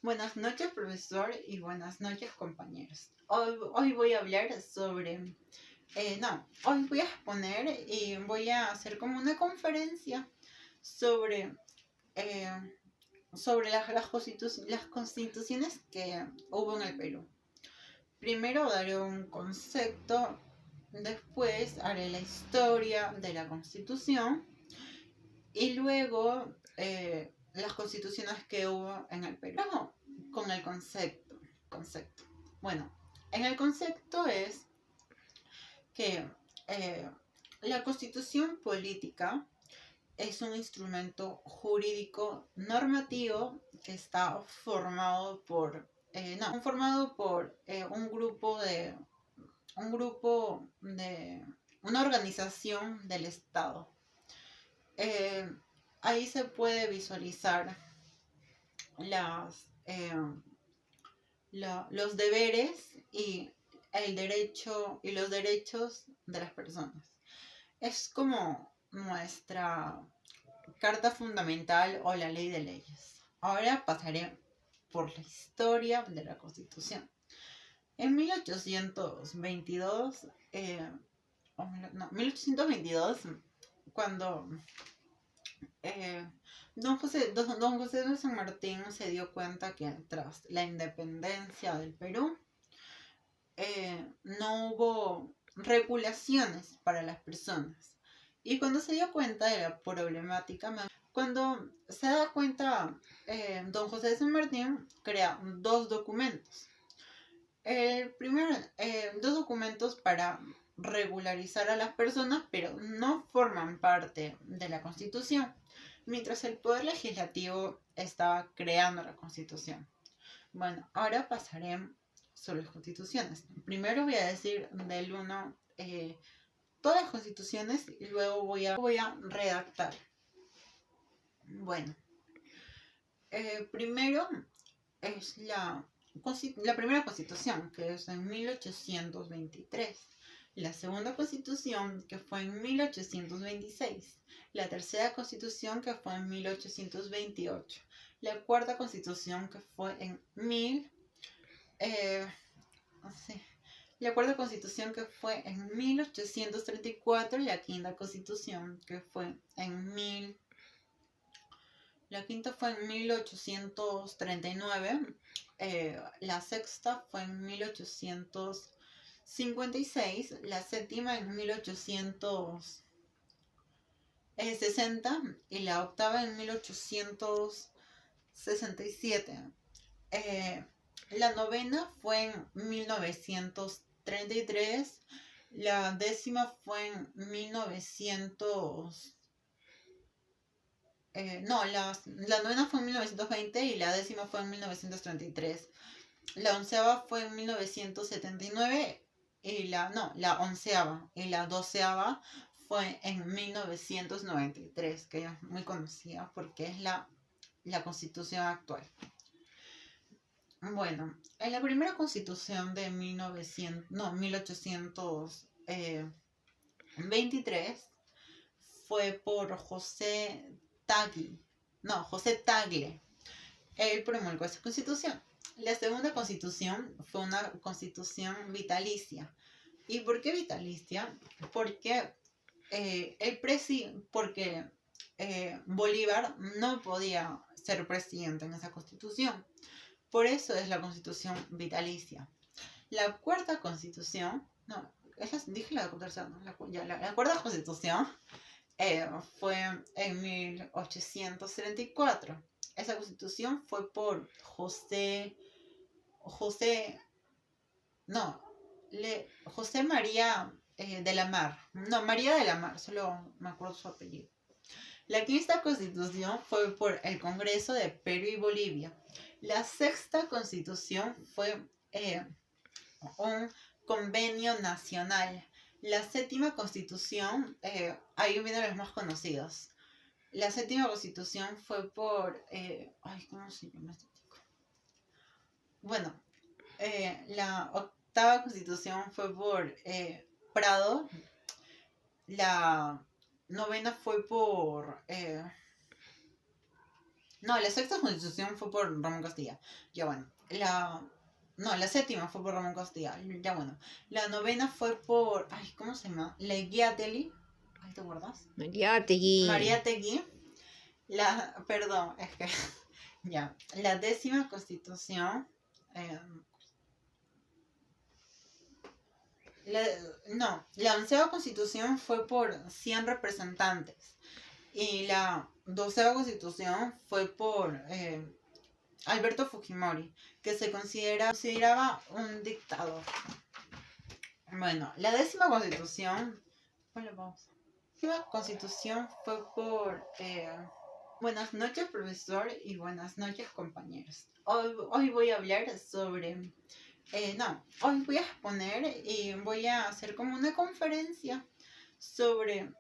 Buenas noches, profesor, y buenas noches, compañeros. Hoy voy a hablar sobre... hoy voy a exponer y voy a hacer como una conferencia sobre, eh, sobre las constituciones que hubo en el Perú. Primero daré un concepto, después haré la historia de la constitución y luego las constituciones que hubo en el Perú. Luego, con el concepto. Bueno, en el concepto es que la constitución política es un instrumento jurídico normativo que está formado por una organización del Estado. Ahí se puede visualizar los deberes y los derechos de las personas. Es como nuestra carta fundamental o la ley de leyes. Ahora pasaré por la historia de la Constitución. En 1822, cuando don José de San Martín se dio cuenta que tras la independencia del Perú no hubo regulaciones para las personas. Y cuando se dio cuenta de la problemática, cuando se da cuenta, don José de San Martín crea dos documentos. Dos documentos para regularizar a las personas, pero no forman parte de la Constitución, mientras el Poder Legislativo estaba creando la Constitución. Bueno, ahora pasaré sobre las constituciones. Primero voy a decir del 1 todas las constituciones y luego voy a redactar. Bueno, primero es la primera constitución, que es en 1823. La segunda constitución, que fue en 1826. La tercera constitución, que fue en 1828. La cuarta constitución, que fue en la cuarta constitución, que fue en 1834. Y la quinta constitución, que fue en La quinta fue en 1839. La sexta fue en 1856. La séptima en 1860. Y la octava en 1867. La novena fue en 1933. La décima fue en 1900. La novena fue en 1920 y la décima fue en 1933. La onceava fue en 1979 y la onceava y la doceava fue en 1993, que es muy conocida porque es la constitución actual. Bueno, en la primera constitución de 1823 fue por José Tagle. Él promulgó esa constitución. La segunda constitución fue una constitución vitalicia. ¿Y por qué vitalicia? Porque Bolívar no podía ser presidente en esa constitución. Por eso es la constitución vitalicia. La cuarta constitución, la cuarta constitución fue en 1834. Esa constitución fue por José María de la Mar. María de la Mar, solo me acuerdo su apellido. La quinta constitución fue por el Congreso de Perú y Bolivia. La sexta constitución fue un convenio nacional. La séptima constitución, ahí vienen los más conocidos. La séptima constitución fue por... ¿cómo se llama este chico? Bueno, la octava constitución fue por Prado. La novena fue por... No, la sexta constitución fue por Ramón Castilla. Ya bueno. La séptima fue por Ramón Castilla. Ya bueno. La novena fue por. Ay, ¿cómo se llama? Leguiateli. Ay, ¿te acuerdas? Mariátegui. Tegui. Perdón, es que. Ya. La décima constitución. eh, la onceava constitución fue por 100 representantes. Y la doceava constitución fue por Alberto Fujimori, que se consideraba un dictador. Bueno, la décima constitución. Hola, pausa. La décima constitución fue por. Buenas noches, profesor, y buenas noches, compañeros. Hoy voy a hablar sobre. Hoy voy a exponer y voy a hacer como una conferencia sobre.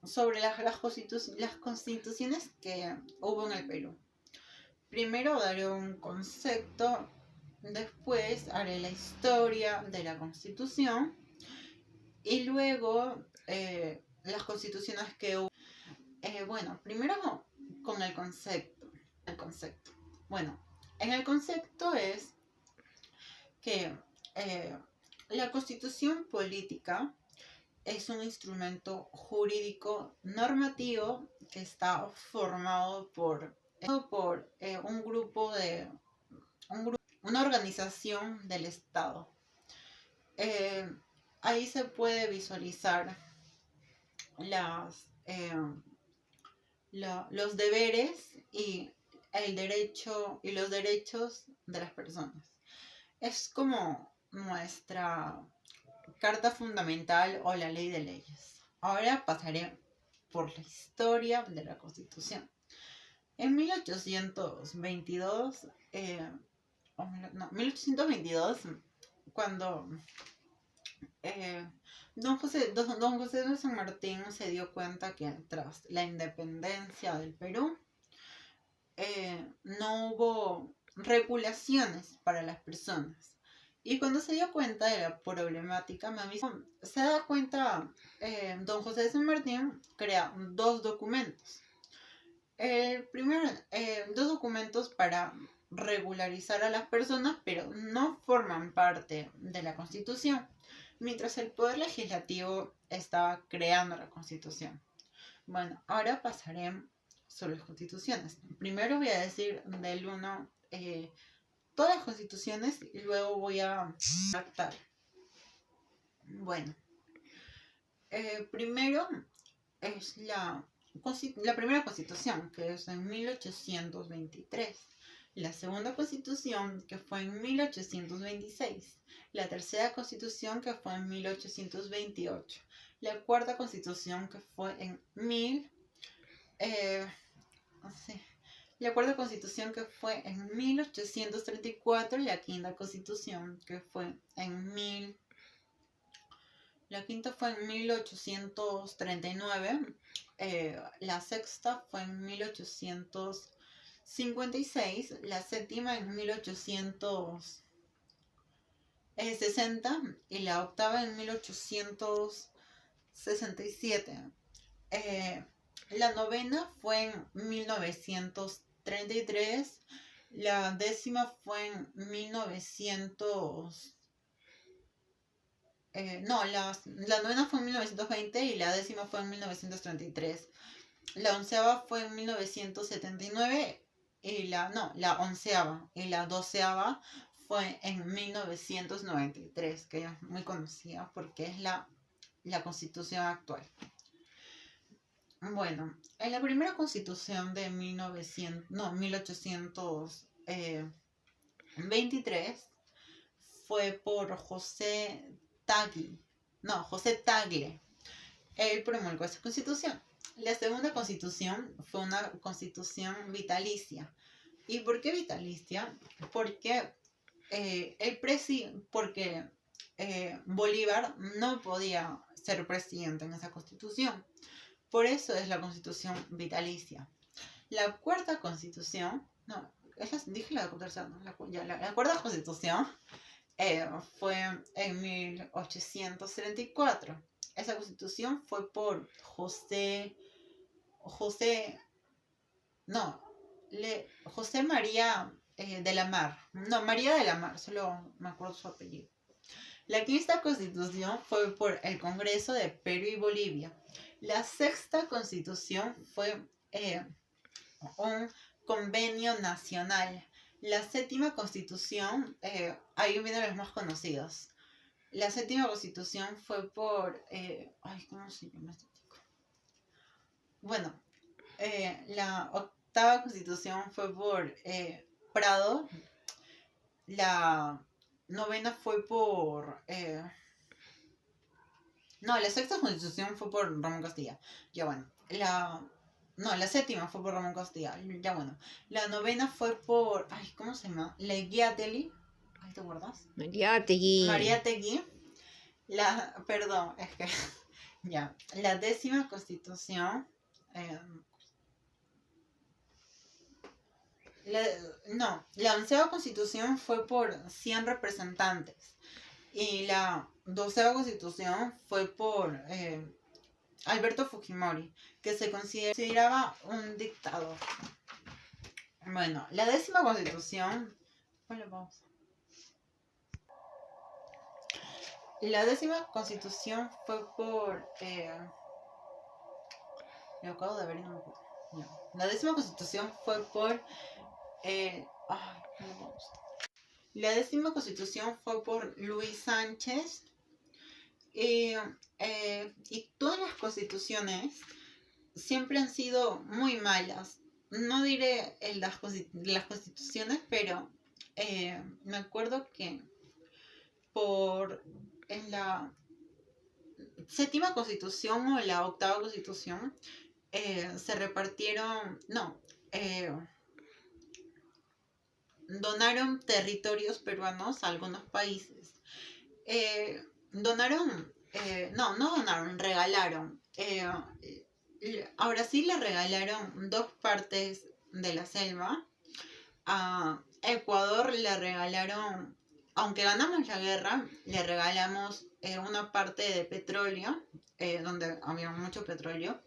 Sobre las constituciones que hubo en el Perú. Primero daré un concepto, después haré la historia de la Constitución y luego las constituciones que hubo. Bueno, primero con el concepto. Bueno, en el concepto es que la Constitución política es un instrumento jurídico normativo que está formado por un grupo de una organización del Estado. Ahí se puede visualizar los deberes y el derecho y los derechos de las personas. Es como nuestra carta fundamental o la ley de leyes. Ahora pasaré por la historia de la Constitución. En 1822, 1822, cuando don José de San Martín se dio cuenta que tras la independencia del Perú, no hubo regulaciones para las personas. Y cuando se dio cuenta de la problemática, se da cuenta, don José de San Martín crea dos documentos. Dos documentos para regularizar a las personas, pero no forman parte de la Constitución, mientras el Poder Legislativo estaba creando la Constitución. Bueno, ahora pasaré sobre las constituciones. Primero voy a decir del 1 todas las constituciones y luego voy a adaptar. Bueno, primero es la primera constitución, que es en 1823. La segunda constitución, que fue en 1826. La tercera constitución, que fue en 1828. La cuarta constitución, que fue en la cuarta constitución, que fue en 1834, y la quinta constitución, que fue en la quinta fue en 1839, la sexta fue en 1856, la séptima en 1860 y la octava en 1867. La novena fue en 1933, la décima fue en 1900... la novena fue en 1920 y la décima fue en 1933. La onceava fue en 1979 y la onceava y la doceava fue en 1993, que es muy conocida porque es la constitución actual. Bueno, en la primera constitución de 1823 fue por José Tagle. Él promulgó esa constitución. La segunda constitución fue una constitución vitalicia. ¿Y por qué vitalicia? Porque Bolívar no podía ser presidente en esa constitución. Por eso es la constitución vitalicia. La cuarta constitución, dije la tercera, ¿no? La cuarta constitución fue en 1834. Esa constitución fue por José no, José María de la Mar, no, María de la Mar, solo me acuerdo su apellido. La quinta constitución fue por el Congreso de Perú y Bolivia. La sexta constitución fue un convenio nacional. La séptima constitución, ahí vienen los más conocidos. La séptima constitución fue por... ¿cómo se llama este chico? Bueno, la octava constitución fue por Prado. La novena fue por... no, la sexta constitución fue por Ramón Castilla. Ya bueno. La séptima fue por Ramón Castilla. Ya bueno. La novena fue por... ¿cómo se llama? Leguiateli. ¿Te acuerdas? Mariátegui. Perdón, es que... ya. La décima constitución... la onceava constitución fue por 100 representantes. Y la doceava constitución fue por Alberto Fujimori, que se consideraba un dictador. Bueno, la décima constitución... La décima constitución fue por... lo acabo de ver y no me acuerdo. No. La décima constitución fue por... La décima constitución fue por Luis Sánchez. Y todas las constituciones siempre han sido muy malas. No diré las constituciones, pero me acuerdo que en la séptima constitución o la octava constitución se repartieron, donaron territorios peruanos a algunos países. Regalaron. A Brasil le regalaron 2 partes de la selva. A Ecuador le regalaron, aunque ganamos la guerra, le regalamos una parte de petróleo, donde había mucho petróleo.